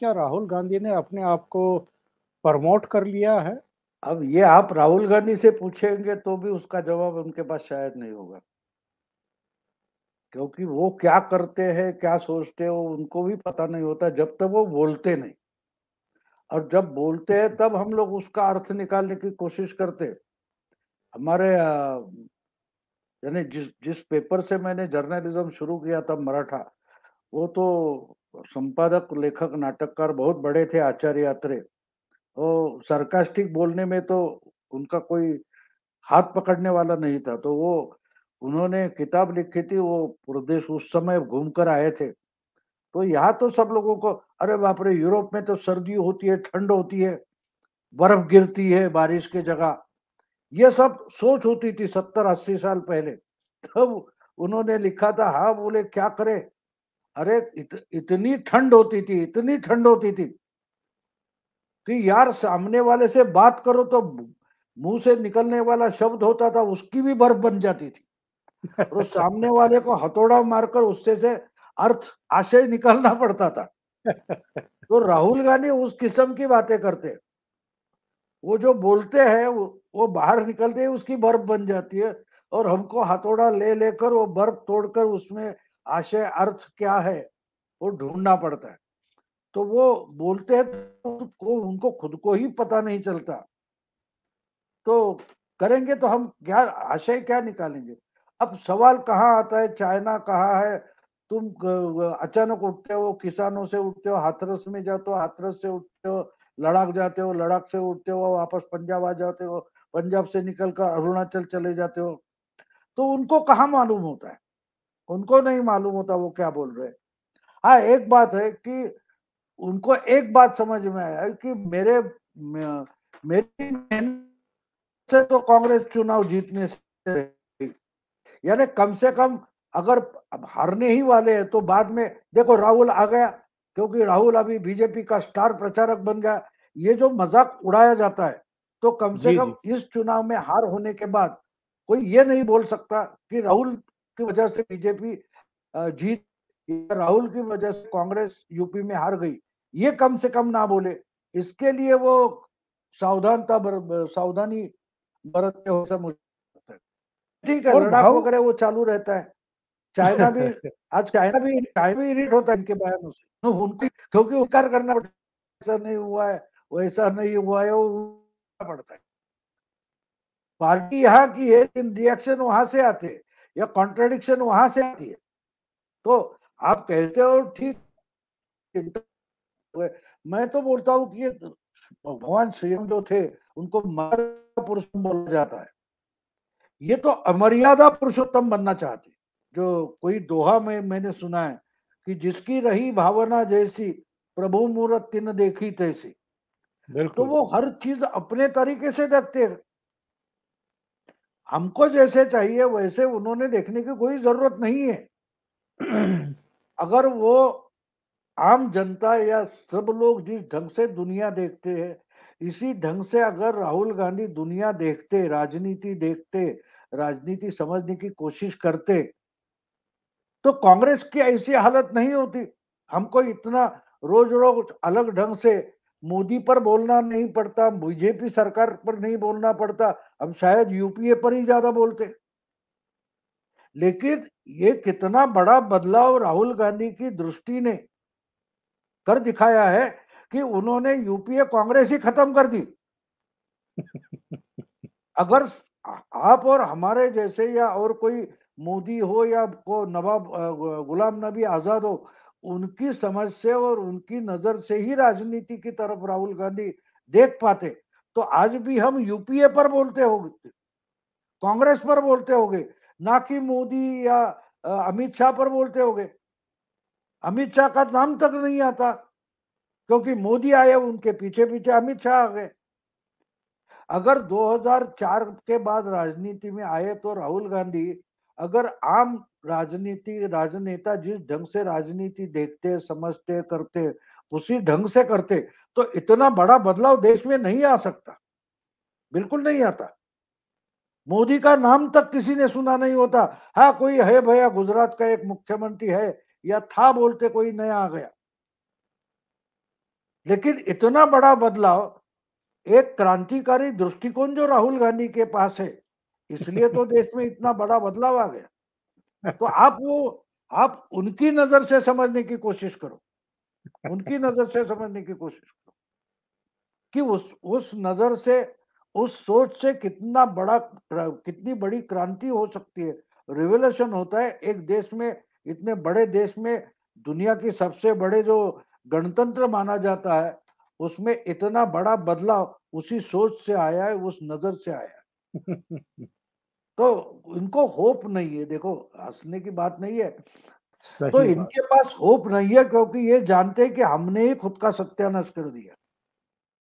क्या राहुल गांधी ने अपने आप को प्रमोट कर लिया है? अब ये आप राहुल गांधी से पूछेंगे तो भी उसका जवाब उनके पास शायद नहीं होगा, क्योंकि वो क्या करते हैं, क्या सोचते हैं, वो उनको भी पता नहीं होता जब तक वो बोलते नहीं। और जब बोलते हैं तब हम लोग उसका अर्थ निकालने की कोशिश करते हैं। हमारे यानी जिस जिस पेपर से मैंने जर्नलिज्म शुरू किया था, मराठा, वो तो संपादक, लेखक, नाटककार बहुत बड़े थे, आचार्य अत्रे। वो सरकास्टिक बोलने में तो उनका कोई हाथ पकड़ने वाला नहीं था। तो वो उन्होंने किताब लिखी थी, वो प्रदेश उस समय घूम कर आए थे। तो यहाँ तो सब लोगों को, अरे बाप रे, यूरोप में तो सर्दी होती है, ठंड होती है, बर्फ गिरती है बारिश की जगह। ये सब सोच होती थी 70-80 साल पहले। तब उन्होंने लिखा था। हाँ, बोले क्या करे, अरे इतनी ठंड होती थी, इतनी ठंड होती थी कि यार सामने वाले से बात करो तो मुंह से निकलने वाला शब्द होता था, उसकी भी बर्फ बन जाती थी। और उस सामने वाले को हथौड़ा मारकर उससे से अर्थ, आशय निकालना पड़ता था। तो राहुल गांधी उस किस्म की बातें करते। वो जो बोलते हैं वो बाहर निकलते ही उसकी बर्फ बन जाती है, और हमको हथौड़ा ले लेकर वो बर्फ तोड़कर उसमें आशय, अर्थ क्या है, वो ढूंढना पड़ता है। तो वो बोलते हैं तो उनको खुद को ही पता नहीं चलता। तो करेंगे तो हम क्या आशय क्या निकालेंगे? अब सवाल कहाँ आता है, चाइना कहाँ है? तुम अचानक उठते हो, किसानों से उठते हो, हाथरस में जाते हो, हाथरस से उठते हो लद्दाख जाते हो, लद्दाख से उठते हो वापस पंजाब आ जाते हो, पंजाब से निकलकर अरुणाचल चले जाते हो। तो उनको कहाँ मालूम होता है? उनको नहीं मालूम होता वो क्या बोल रहे हैं। हाँ, एक बात है कि उनको एक बात समझ में आया कि मेरी मेहनत से तो कांग्रेस चुनाव जीतने से रही। यानी कम से कम अगर अब हारने ही वाले हैं तो बाद में देखो राहुल आ गया, क्योंकि राहुल अभी बीजेपी का स्टार प्रचारक बन गया। ये जो मजाक उड़ाया जाता है, तो कम से जी, कम जी। इस चुनाव में हार होने के बाद कोई ये नहीं बोल सकता कि राहुल की वजह से बीजेपी जीत, या राहुल की वजह से कांग्रेस यूपी में हार गई। ये कम से कम ना बोले। इसके लिए वो सावधानी बरतते हो, ऐसा मुझे लगता है। ठीक है, और लद्दाख भाव वगैरह वो चालू रहता है। चाइना भी, आज चाइना भी इरिटेट होता है इनके बयानों से, तो उनको क्योंकि इनकार करना पड़ता है, ऐसा नहीं हुआ है, वैसा नहीं हुआ है, वो पड़ता है। पार्टी यहाँ की है, लेकिन रिएक्शन वहां से आते हैं, या कॉन्ट्रडिक्शन वहां से आती है। तो आप कहते हो ठीक, मैं तो बोलता हूँ कि ये भगवान श्री राम जो थे, उनको महापुरुष बोला जाता है। ये तो अमर्यादा पुरुषोत्तम बनना चाहते। जो कोई दोहा में मैंने सुना है कि जिसकी रही भावना जैसी, प्रभु मूरत तिन देखी तैसी। तो बिल्कुल। वो हर चीज अपने तरीके से देखते हैं। हमको जैसे चाहिए वैसे उन्होंने देखने की कोई जरूरत नहीं है। अगर वो आम जनता या सब लोग जिस ढंग से दुनिया देखते हैं, इसी ढंग से अगर राहुल गांधी दुनिया देखते, राजनीति देखते, राजनीति समझने की कोशिश करते, तो कांग्रेस की ऐसी हालत नहीं होती। हमको इतना रोज रोज अलग ढंग से मोदी पर बोलना नहीं पड़ता, बीजेपी सरकार पर नहीं बोलना पड़ता, हम शायद यूपीए पर ही ज्यादा बोलते। लेकिन ये कितना बड़ा बदलाव राहुल गांधी की दृष्टि ने कर दिखाया है कि उन्होंने यूपीए कांग्रेस ही खत्म कर दी। अगर आप और हमारे जैसे या और कोई मोदी हो या को नवाब गुलाम नबी आजाद हो, उनकी समझ से और उनकी नजर से ही राजनीति की तरफ राहुल गांधी देख पाते, तो आज भी हम यूपीए पर बोलते होंगे, कांग्रेस पर बोलते होंगे, ना कि मोदी या अमित शाह पर बोलते होंगे। अमित शाह का नाम तक नहीं आता, क्योंकि मोदी आए, उनके पीछे पीछे अमित शाह आ गए। अगर 2004 के बाद राजनीति में आए तो राहुल गांधी अगर आम राजनीति राजनेता जिस ढंग से राजनीति देखते, समझते, करते, उसी ढंग से करते, तो इतना बड़ा बदलाव देश में नहीं आ सकता, बिल्कुल नहीं आता। मोदी का नाम तक किसी ने सुना नहीं होता। हाँ, कोई है भैया, गुजरात का एक मुख्यमंत्री है या था बोलते, कोई नया आ गया। लेकिन इतना बड़ा बदलाव, एक क्रांतिकारी दृष्टिकोण जो राहुल गांधी के पास है, इसलिए तो देश में इतना बड़ा बदलाव आ गया। तो आप उनकी नजर से समझने की कोशिश करो, उनकी नजर से समझने की कोशिश करो कि उस नजर से, उस सोच से कितनी बड़ी क्रांति हो सकती है, रिवोल्यूशन होता है एक देश में, इतने बड़े देश में, दुनिया की सबसे बड़े जो गणतंत्र माना जाता है, उसमें इतना बड़ा बदलाव उसी सोच से आया है, उस नजर से आया है। तो इनको होप नहीं है, देखो हंसने की बात नहीं है। तो सही बात। इनके पास होप नहीं है क्योंकि ये जानते हैं कि हमने ही खुद का सत्यानाश कर दिया।